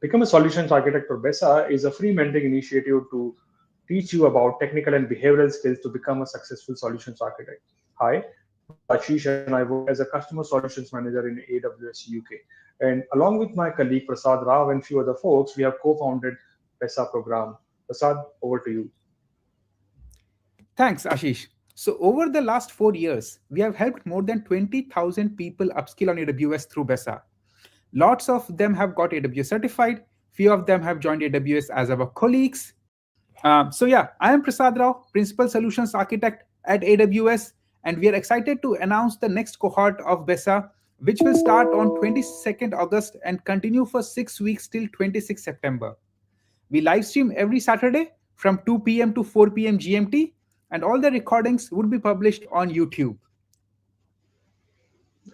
Become a Solutions Architect or BeSA is a free mentoring initiative to teach you about technical and behavioral skills to become a successful solutions architect. Hi, my name is Ashish and I work as a customer solutions manager in AWS UK. And along with my colleague Prasad Rao and few other folks, we have co-founded BeSA program. Prasad, over to you. Thanks, Ashish. So, over the last 4 years, we have helped more than 20,000 people upskill on AWS through BESA. Lots of them have got AWS certified. Few of them have joined AWS as our colleagues. I am Prasad Rao, Principal Solutions Architect at AWS, and we are excited to announce the next cohort of BESA, which will start on 22nd August and continue for 6 weeks till 26 September. We live stream every Saturday from 2 p.m. to 4 p.m. GMT, and all the recordings would be published on YouTube.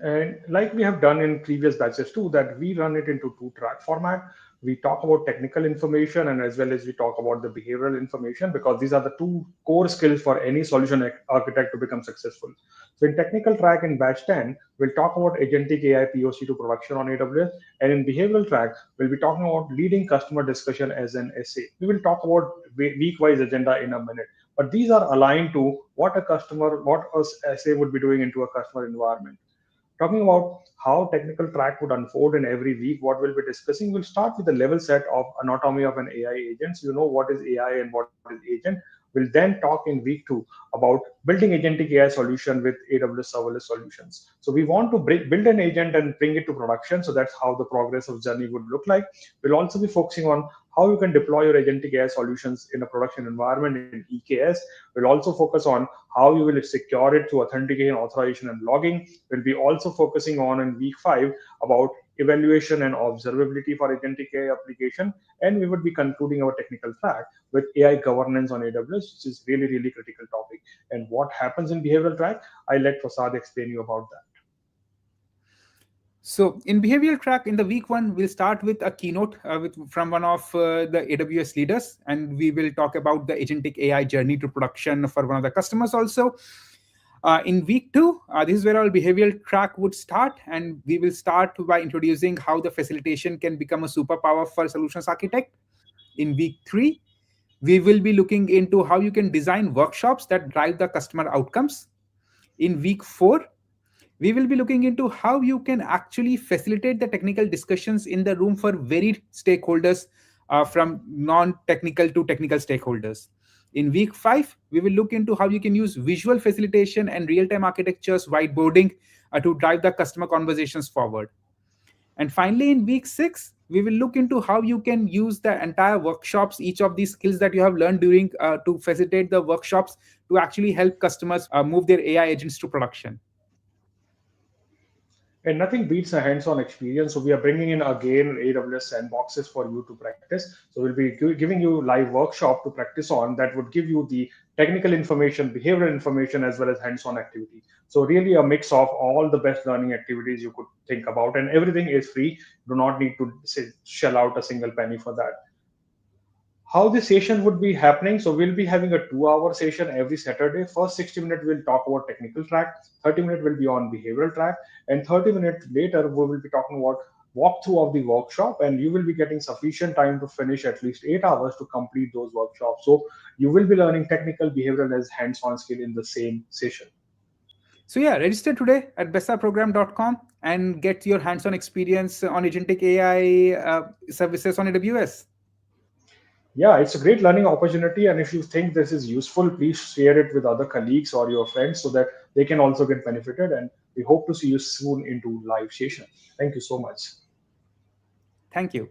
And like we have done in previous batches too, that we run it into two-track format. We talk about technical information and as well as we talk about the behavioral information because these are the two core skills for any solution architect to become successful. So in technical track in batch 10, we'll talk about agentic AI POC to production on AWS. And in behavioral track, we'll be talking about leading customer discussion as an essay. We will talk about week-wise agenda in a minute. But these are aligned to what a essay would be doing into a customer environment. Talking about how technical track would unfold in every week, what we'll be discussing, we'll start with the level set of anatomy of an AI agent. So you know what is AI and what is agent. We'll then talk in week 2 about building agentic AI solution with AWS serverless solutions. So we want to build an agent and bring it to production. So that's how the progress of journey would look like. We'll also be focusing on how you can deploy your agentic AI solutions in a production environment in EKS. We'll also focus on how you will secure it through authentication, authorization, and logging. We'll be also focusing on in week 5 about evaluation and observability for agentic AI application. And we would be concluding our technical track with AI governance on AWS, which is really, really critical topic. And what happens in behavioral track, I'll let Prasad explain you about that. So, in behavioral track, in the week 1, we'll start with a keynote from one of the AWS leaders, and we will talk about the agentic AI journey to production for one of the customers also. In week 2, this is where our behavioral track would start, and we will start by introducing how the facilitation can become a superpower for a solutions architect. In week 3, we will be looking into how you can design workshops that drive the customer outcomes. In week 4, we will be looking into how you can actually facilitate the technical discussions in the room for varied stakeholders, from non-technical to technical stakeholders. In week 5, we will look into how you can use visual facilitation and real-time architectures whiteboarding to drive the customer conversations forward. And finally, in week 6, we will look into how you can use the entire workshops, each of these skills that you have learned during to facilitate the workshops to actually help customers move their AI agents to production. And nothing beats a hands-on experience. So we are bringing in again AWS sandboxes for you to practice. So we'll be giving you live workshop to practice on that would give you the technical information, behavioral information, as well as hands-on activity. So really a mix of all the best learning activities you could think about, and everything is free. You do not need to shell out a single penny for that. How the session would be happening. So we'll be having a 2-hour session every Saturday. First 60 minutes we'll talk about technical track, 30 minutes will be on behavioral track, and 30 minutes later we will be talking about walkthrough of the workshop, and you will be getting sufficient time to finish at least 8 hours to complete those workshops. So you will be learning technical, behavioral as hands-on skill in the same session. So yeah, register today at besaprogram.com and get your hands-on experience on agentic AI services on AWS. Yeah, it's a great learning opportunity. And if you think this is useful, please share it with other colleagues or your friends so that they can also get benefited. And we hope to see you soon into live session. Thank you so much. Thank you.